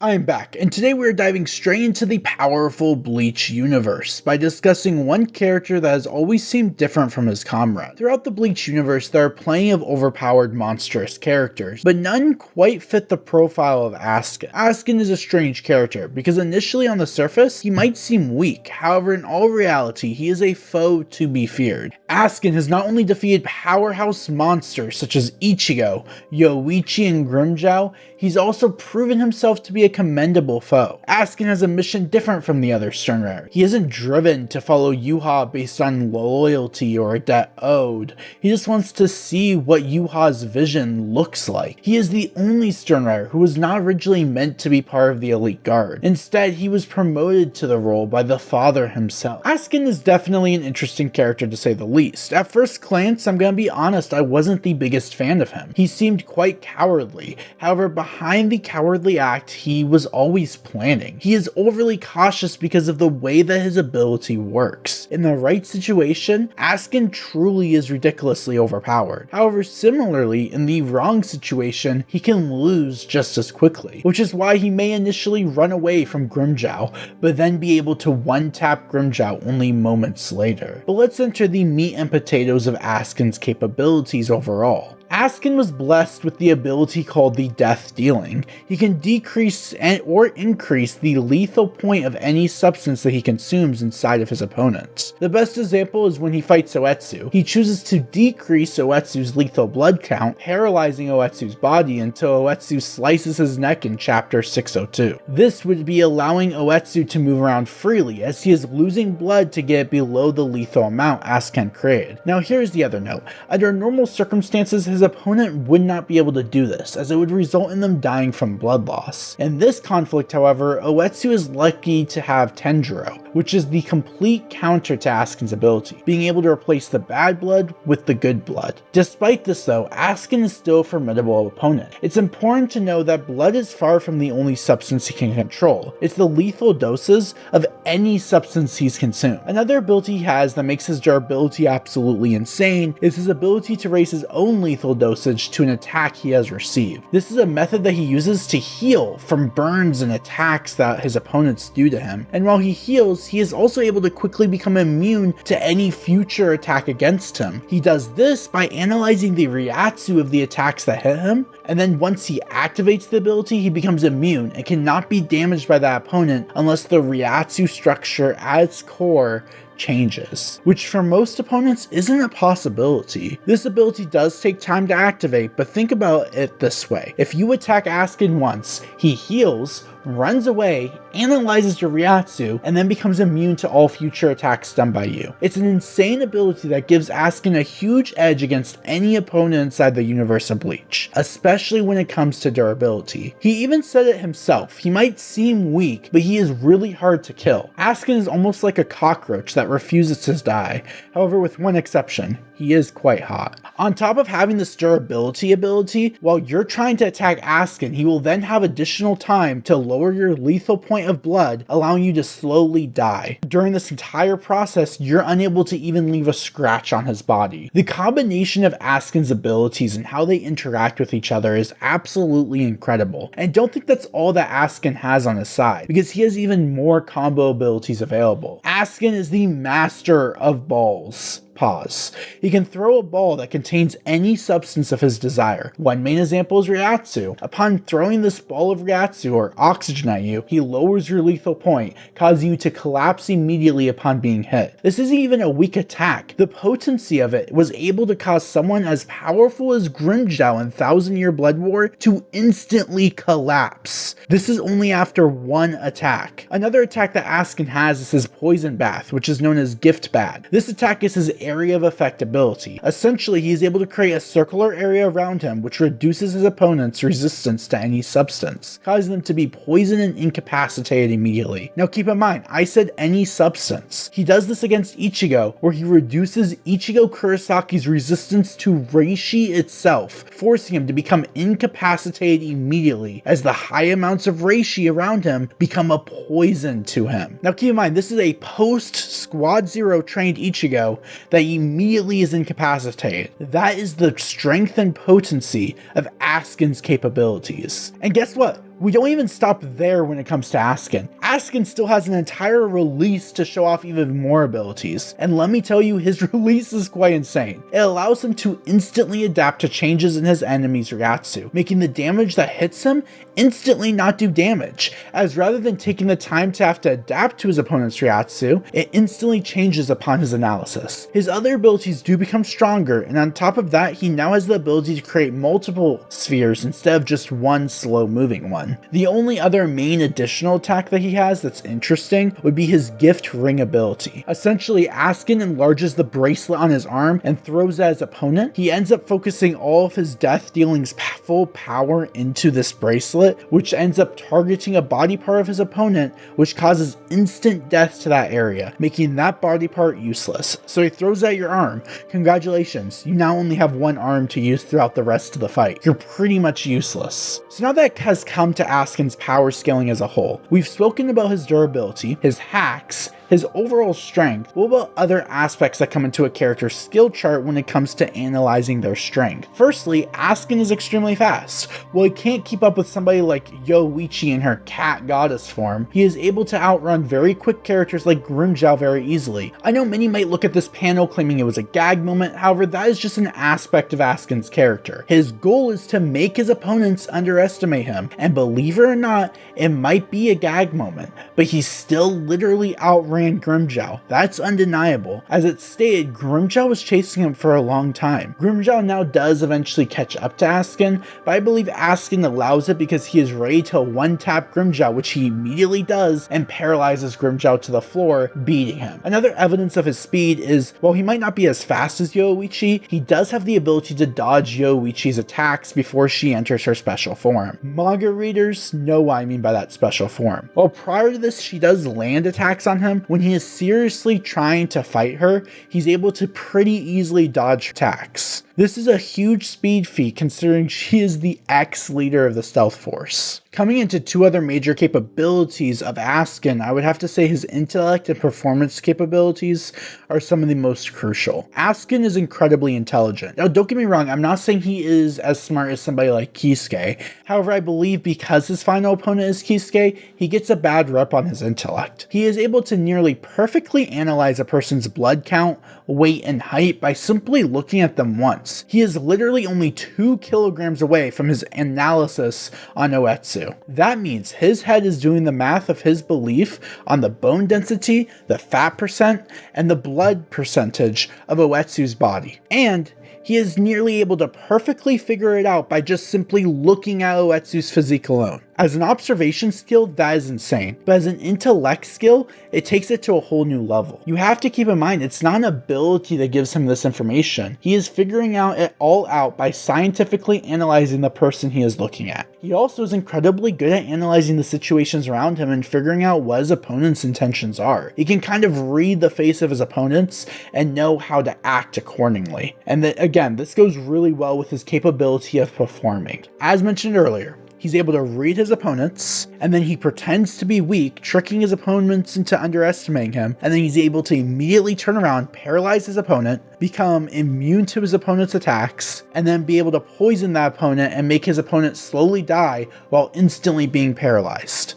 I am back, and today we are diving straight into the powerful Bleach universe by discussing one character that has always seemed different from his comrade. Throughout the Bleach universe, there are plenty of overpowered, monstrous characters, but none quite fit the profile of Askin. Askin is a strange character, because initially on the surface, he might seem weak, however in all reality, he is a foe to be feared. Askin has not only defeated powerhouse monsters such as Ichigo, Yoichi, and Grimmjow, he's also proven himself to be a commendable foe. Askin has a mission different from the other Sternrider. He isn't driven to follow Yuha based on loyalty or a debt owed. He just wants to see what Yuha's vision looks like. He is the only Sternrider who was not originally meant to be part of the elite guard. Instead, he was promoted to the role by the father himself. Askin is definitely an interesting character to say the least. At first glance, I'm gonna be honest, I wasn't the biggest fan of him. He seemed quite cowardly. However, behind the cowardly act, he was always planning. He is overly cautious because of the way that his ability works. In the right situation, Askin truly is ridiculously overpowered. However, similarly, in the wrong situation, he can lose just as quickly, which is why he may initially run away from Grimmjow, but then be able to one-tap Grimmjow only moments later. But let's enter the meat and potatoes of Askin's capabilities overall. Askin was blessed with the ability called the Death Dealing. He can decrease or increase the lethal point of any substance that he consumes inside of his opponent. The best example is when he fights Oetsu. He chooses to decrease Oetsu's lethal blood count, paralyzing Oetsu's body until Oetsu slices his neck in chapter 602. This would be allowing Oetsu to move around freely as he is losing blood to get below the lethal amount Askin created. Now here's the other note. Under normal circumstances, his opponent would not be able to do this, as it would result in them dying from blood loss. In this conflict, however, Oetsu is lucky to have Tenjiro, which is the complete counter to Askin's ability, being able to replace the bad blood with the good blood. Despite this though, Askin is still a formidable opponent. It's important to know that blood is far from the only substance he can control. It's the lethal doses of any substance he's consumed. Another ability he has that makes his durability absolutely insane is his ability to raise his own lethal dosage to an attack he has received. This is a method that he uses to heal from burns and attacks that his opponents do to him, and while he heals, he is also able to quickly become immune to any future attack against him. He does this by analyzing the Reiatsu of the attacks that hit him, and then once he activates the ability, he becomes immune and cannot be damaged by that opponent unless the Reiatsu structure at its core changes, which for most opponents isn't a possibility. This ability does take time to activate, but think about it this way. If you attack Askin once, he heals, runs away, analyzes your Reiatsu, and then becomes immune to all future attacks done by you. It's an insane ability that gives Askin a huge edge against any opponent inside the universe of Bleach, especially when it comes to durability. He even said it himself. He might seem weak, but he is really hard to kill. Askin is almost like a cockroach that refuses to die. However, with one exception, he is quite hot. On top of having this durability ability, while you're trying to attack Askin, he will then have additional time to lower your lethal point of blood, allowing you to slowly die. During this entire process, you're unable to even leave a scratch on his body. The combination of Askin's abilities and how they interact with each other is absolutely incredible. And don't think that's all that Askin has on his side, because he has even more combo abilities available. Askin is the master of balls. Pause. He can throw a ball that contains any substance of his desire. One main example is Reiatsu. Upon throwing this ball of Reiatsu or oxygen at you, he lowers your lethal point, causing you to collapse immediately upon being hit. This isn't even a weak attack. The potency of it was able to cause someone as powerful as Grimmjow in Thousand Year Blood War to instantly collapse. This is only after one attack. Another attack that Askin has is his Poison Bath, which is known as Gift Bad. This attack is his area of effect ability. Essentially, he is able to create a circular area around him which reduces his opponent's resistance to any substance, causing them to be poisoned and incapacitated immediately. Now keep in mind, I said any substance. He does this against Ichigo, where he reduces Ichigo Kurisaki's resistance to reishi itself, forcing him to become incapacitated immediately, as the high amounts of reishi around him become a poison to him. Now keep in mind, this is a post-Squad Zero trained Ichigo that immediately is incapacitated. That is the strength and potency of Askin's capabilities. And guess what? We don't even stop there when it comes to Askin. Askin still has an entire release to show off even more abilities, and let me tell you, his release is quite insane. It allows him to instantly adapt to changes in his enemy's Ryatsu, making the damage that hits him instantly not do damage, as rather than taking the time to have to adapt to his opponent's Ryatsu, it instantly changes upon his analysis. His other abilities do become stronger, and on top of that, he now has the ability to create multiple spheres instead of just one slow moving one. The only other main additional attack that he has that's interesting would be his gift ring ability. Essentially, Askin enlarges the bracelet on his arm and throws at his opponent. He ends up focusing all of his death dealing's full power into this bracelet, which ends up targeting a body part of his opponent, which causes instant death to that area, making that body part useless. So he throws at your arm. Congratulations, you now only have one arm to use throughout the rest of the fight. You're pretty much useless. So now that has come to Askin's power scaling as a whole, we've spoken about his durability, his hacks, his overall strength. What about other aspects that come into a character's skill chart when it comes to analyzing their strength? Firstly, Askin is extremely fast. While he can't keep up with somebody like Yoichi in her cat goddess form, he is able to outrun very quick characters like Grimmjow very easily. I know many might look at this panel claiming it was a gag moment, however that is just an aspect of Askin's character. His goal is to make his opponents underestimate him, and believe it or not, it might be a gag moment, but he still literally outran Grimmjow. That's undeniable. As it's stated, Grimmjow was chasing him for a long time. Grimmjow now does eventually catch up to Askin, but I believe Askin allows it because he is ready to one-tap Grimmjow, which he immediately does, and paralyzes Grimmjow to the floor, beating him. Another evidence of his speed is, while he might not be as fast as Yoichi, he does have the ability to dodge Yoichi's attacks before she enters her special form. Manga readers know what I mean by that special form. While prior to this she does land attacks on him, when he is seriously trying to fight her, he's able to pretty easily dodge attacks. This is a huge speed feat considering she is the ex-leader of the Stealth Force. Coming into two other major capabilities of Askin, I would have to say his intellect and performance capabilities are some of the most crucial. Askin is incredibly intelligent. Now don't get me wrong, I'm not saying he is as smart as somebody like Kisuke. However, I believe because his final opponent is Kisuke, he gets a bad rep on his intellect. He is able to nearly perfectly analyze a person's blood count, weight, and height by simply looking at them once. He is literally only 2 kilograms away from his analysis on Oetsu. That means his head is doing the math of his belief on the bone density, the fat percent, and the blood percentage of Oetsu's body. And he is nearly able to perfectly figure it out by just simply looking at Oetsu's physique alone. As an observation skill, that is insane, but as an intellect skill, it takes it to a whole new level. You have to keep in mind, it's not an ability that gives him this information. He is figuring it all out by scientifically analyzing the person he is looking at. He also is incredibly good at analyzing the situations around him and figuring out what his opponent's intentions are. He can kind of read the face of his opponents and know how to act accordingly. And again, this goes really well with his capability of performing. As mentioned earlier, he's able to read his opponents, and then he pretends to be weak, tricking his opponents into underestimating him, and then he's able to immediately turn around, paralyze his opponent, become immune to his opponent's attacks, and then be able to poison that opponent and make his opponent slowly die while instantly being paralyzed.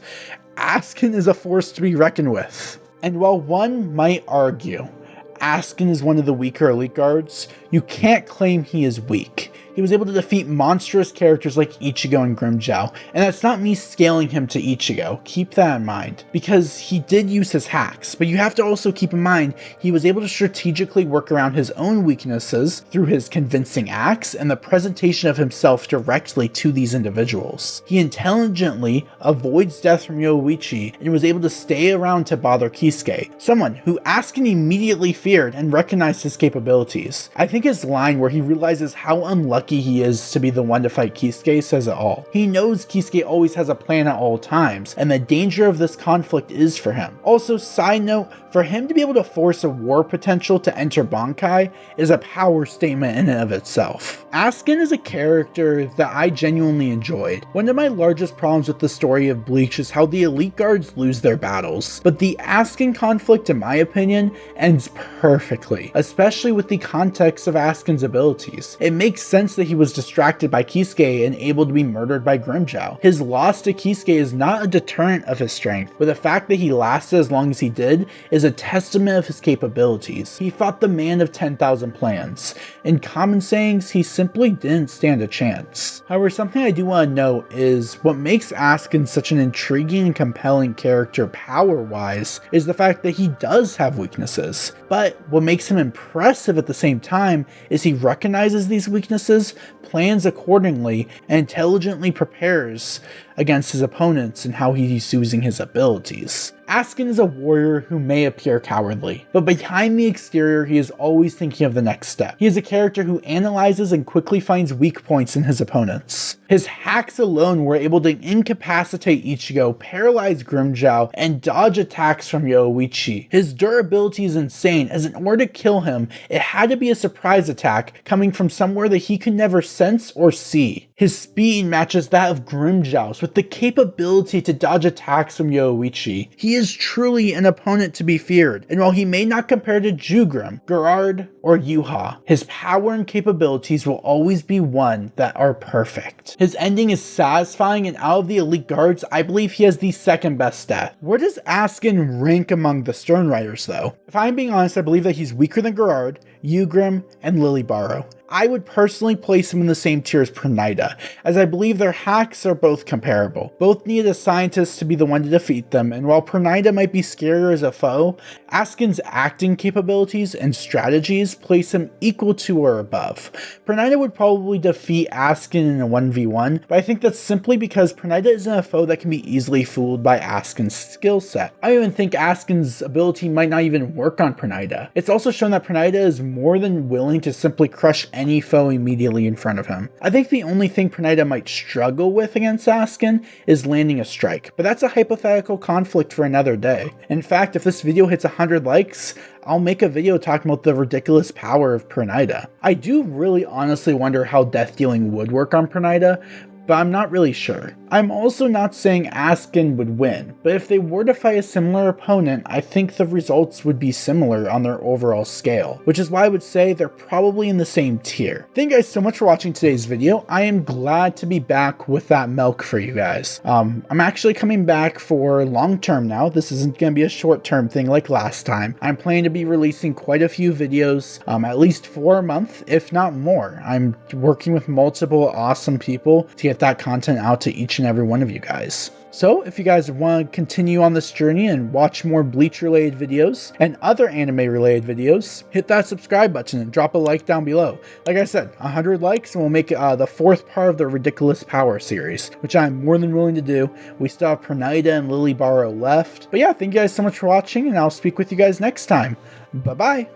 Askin is a force to be reckoned with. And while one might argue Askin is one of the weaker elite guards, you can't claim he is weak. He was able to defeat monstrous characters like Ichigo and Grimmjow, and that's not me scaling him to Ichigo, keep that in mind, because he did use his hacks, but you have to also keep in mind he was able to strategically work around his own weaknesses through his convincing acts and the presentation of himself directly to these individuals. He intelligently avoids death from Yoichi and was able to stay around to bother Kisuke, someone who Askin immediately feared and recognized his capabilities. I think his line where he realizes how unlucky he is to be the one to fight Kisuke says it all. He knows Kisuke always has a plan at all times, and the danger of this conflict is for him. Also, side note, for him to be able to force a war potential to enter Bankai is a power statement in and of itself. Askin is a character that I genuinely enjoyed. One of my largest problems with the story of Bleach is how the elite guards lose their battles, but the Askin conflict, in my opinion, ends perfectly, especially with the context of Askin's abilities. It makes sense that he was distracted by Kisuke and able to be murdered by Grimmjow. His loss to Kisuke is not a deterrent of his strength, but the fact that he lasted as long as he did is a testament of his capabilities. He fought the man of 10,000 plans. In common sayings, he simply didn't stand a chance. However, something I do want to note is what makes Askin such an intriguing and compelling character power-wise is the fact that he does have weaknesses. But what makes him impressive at the same time is he recognizes these weaknesses, plans accordingly, and intelligently prepares against his opponents and how he's using his abilities. Askin is a warrior who may appear cowardly, but behind the exterior he is always thinking of the next step. He is a character who analyzes and quickly finds weak points in his opponents. His hacks alone were able to incapacitate Ichigo, paralyze Grimmjow, and dodge attacks from Yoichi. His durability is insane, as in order to kill him, it had to be a surprise attack coming from somewhere that he could never sense or see. His speed matches that of Grimmjow's with the capability to dodge attacks from Yoichi. He is truly an opponent to be feared, and while he may not compare to Jugrim, Gerard, or Yuha, his power and capabilities will always be one that are perfect. His ending is satisfying, and out of the elite guards, I believe he has the second best death. Where does Askin rank among the Stern Riders though? If I'm being honest, I believe that he's weaker than Gerard, Ugrim, and Lilybaro. I would personally place him in the same tier as Pernida, as I believe their hacks are both comparable. Both need a scientist to be the one to defeat them, and while Pernida might be scarier as a foe, Askin's acting capabilities and strategies place him equal to or above. Pernida would probably defeat Askin in a 1v1, but I think that's simply because Pernida isn't a foe that can be easily fooled by Askin's skill set. I even think Askin's ability might not even work on Pernida. It's also shown that Pernida is more than willing to simply crush any foe immediately in front of him. I think the only thing Pernida might struggle with against Askin is landing a strike, but that's a hypothetical conflict for another day. In fact, if this video hits 100 likes, I'll make a video talking about the ridiculous power of Pernida. I do really honestly wonder how death dealing would work on Pernida, but I'm not really sure. I'm also not saying Askin would win, but if they were to fight a similar opponent, I think the results would be similar on their overall scale, which is why I would say they're probably in the same tier. Thank you guys so much for watching today's video. I am glad to be back with that milk for you guys. I'm actually coming back for long term now. This isn't going to be a short term thing like last time. I'm planning to be releasing quite a few videos, at least 4 a month, if not more. I'm working with multiple awesome people to get that content out to each and every one of you guys. So if you guys want to continue on this journey and watch more Bleach related videos and other anime related videos, hit that subscribe button and drop a like down below. Like I said, 100 likes and we'll make it the 4th part of the Ridiculous Power series, which I'm more than willing to do. We still have Pernida and Lilybaro left. But yeah, thank you guys so much for watching, and I'll speak with you guys next time. Bye bye.